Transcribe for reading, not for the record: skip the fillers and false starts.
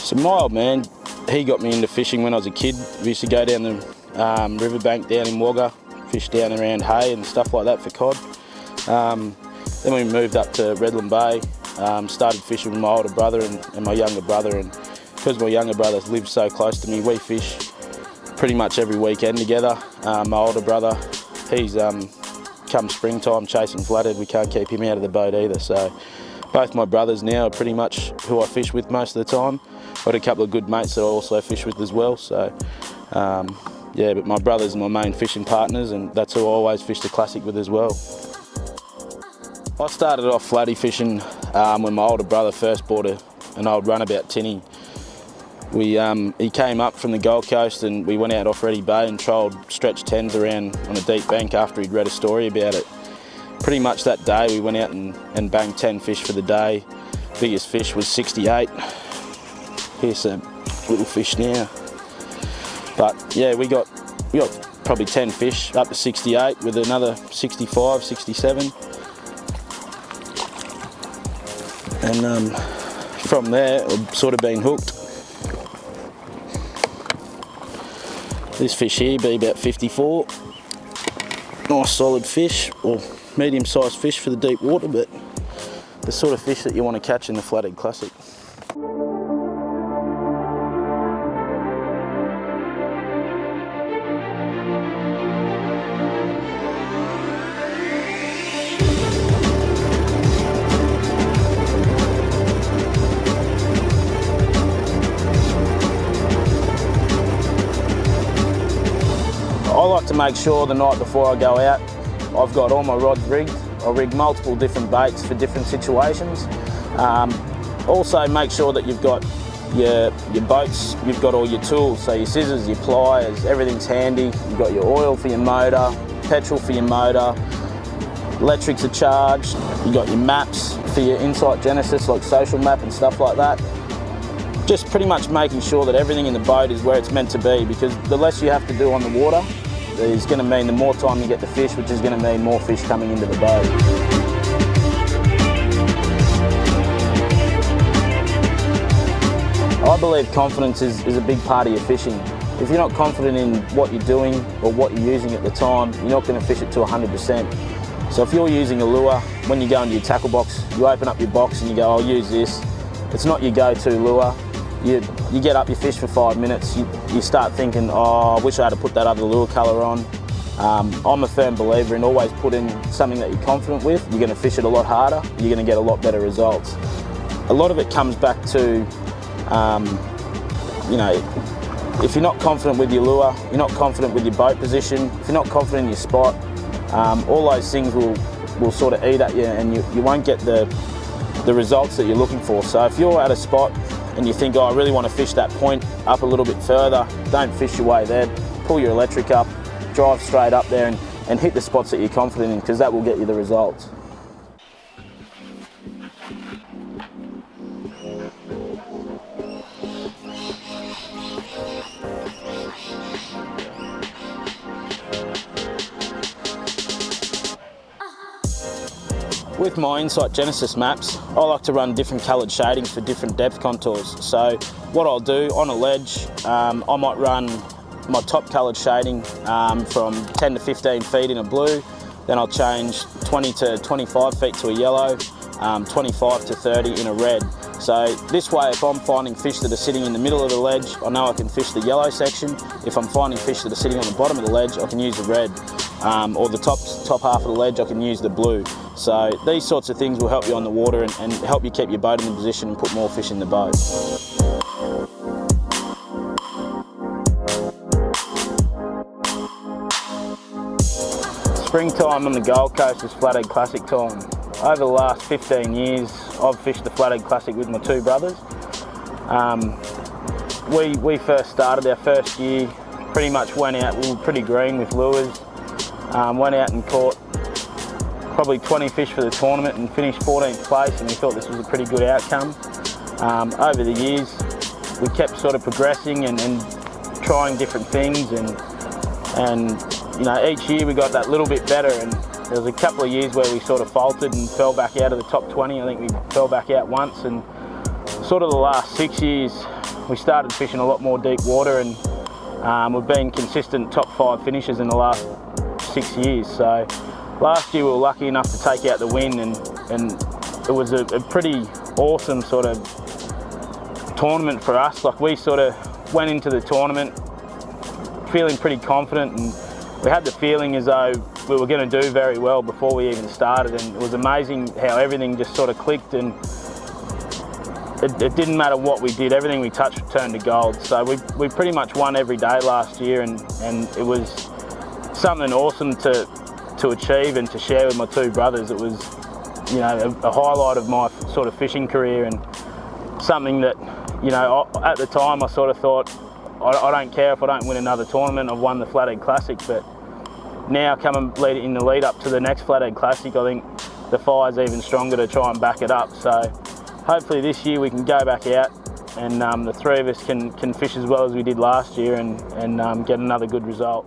So my old man, he got me into fishing when I was a kid. We used to go down the riverbank down in Wagga, fish down around Hay and stuff like that for cod. Then we moved up to Redland Bay, started fishing with my older brother and my younger brother, and because my younger brother lives so close to me, we fish pretty much every weekend together. My older brother, he's come springtime chasing flathead, we can't keep him out of the boat either, so both my brothers now are pretty much who I fish with most of the time. I've got a couple of good mates that I also fish with as well, so yeah, but my brothers are my main fishing partners, and that's who I always fish the Classic with as well. I started off flatty fishing when my older brother first bought an old runabout tinny. He came up from the Gold Coast and we went out off Ready Bay and trialled stretch 10s around on a deep bank after he'd read a story about it. Pretty much that day we went out and banged 10 fish for the day. Biggest fish was 68. Here's some little fish now. But yeah, we got probably 10 fish up to 68 with another 65, 67. And from there, I've sort of been hooked. This fish here be about 54. Nice solid fish, or medium-sized fish for the deep water, but the sort of fish that you want to catch in the Flathead Classic. I like to make sure the night before I go out, I've got all my rods rigged. I rig multiple different baits for different situations. Also make sure that you've got your boats, you've got all your tools, so your scissors, your pliers, everything's handy. You've got your oil for your motor, petrol for your motor, electrics are charged, you've got your maps for your Insight Genesis, like social map and stuff like that. Just pretty much making sure that everything in the boat is where it's meant to be, because the less you have to do on the water is going to mean the more time you get to fish, which is going to mean more fish coming into the boat. I believe confidence is a big part of your fishing. If you're not confident in what you're doing or what you're using at the time, you're not going to fish it to 100%. So if you're using a lure, when you go into your tackle box, you open up your box and you go, I'll use this. It's not your go-to lure. You get up, you fish for 5 minutes, you start thinking, oh, I wish I had to put that other lure colour on. I'm a firm believer in always put in something that you're confident with. You're going to fish it a lot harder, you're going to get a lot better results. A lot of it comes back to, you know, if you're not confident with your lure, you're not confident with your boat position, if you're not confident in your spot, all those things will sort of eat at you, and you won't get the results that you're looking for. So if you're at a spot and you think, oh, I really want to fish that point up a little bit further, don't fish your way there. Pull your electric up, drive straight up there and hit the spots that you're confident in, because that will get you the results. With my Insight Genesis maps, I like to run different coloured shadings for different depth contours. So what I'll do on a ledge, I might run my top coloured shading from 10 to 15 feet in a blue, then I'll change 20 to 25 feet to a yellow, 25 to 30 in a red. So this way, if I'm finding fish that are sitting in the middle of the ledge, I know I can fish the yellow section. If I'm finding fish that are sitting on the bottom of the ledge, I can use the red. Or the top half of the ledge, I can use the blue. So these sorts of things will help you on the water and help you keep your boat in the position and put more fish in the boat. Springtime on the Gold Coast is Flathead Classic time. Over the last 15 years, I've fished the Flathead Classic with my two brothers. We first started our first year, pretty much went out, we were pretty green with lures. Went out and caught probably 20 fish for the tournament and finished 14th place, and we thought this was a pretty good outcome. Over the years, we kept sort of progressing and trying different things, and you know, each year we got that little bit better, and there was a couple of years where we sort of faltered and fell back out of the top 20. I think we fell back out once, and sort of the last 6 years, we started fishing a lot more deep water, and we've been consistent top 5 finishers in the last 6 years. So last year we were lucky enough to take out the win, and it was a pretty awesome sort of tournament for us. Like, we sort of went into the tournament feeling pretty confident, and we had the feeling as though we were going to do very well before we even started, and it was amazing how everything just sort of clicked, and it didn't matter what we did, everything we touched turned to gold. So we pretty much won every day last year, and it was something awesome to achieve and to share with my 2 brothers. It was, you know, a highlight of my sort of fishing career, and something that, you know, at the time I sort of thought, I don't care if I don't win another tournament. I've won the Flathead Classic, but now in the lead up to the next Flathead Classic, I think the fire's even stronger to try and back it up. So hopefully this year we can go back out, and the 3 of us can fish as well as we did last year, and get another good result.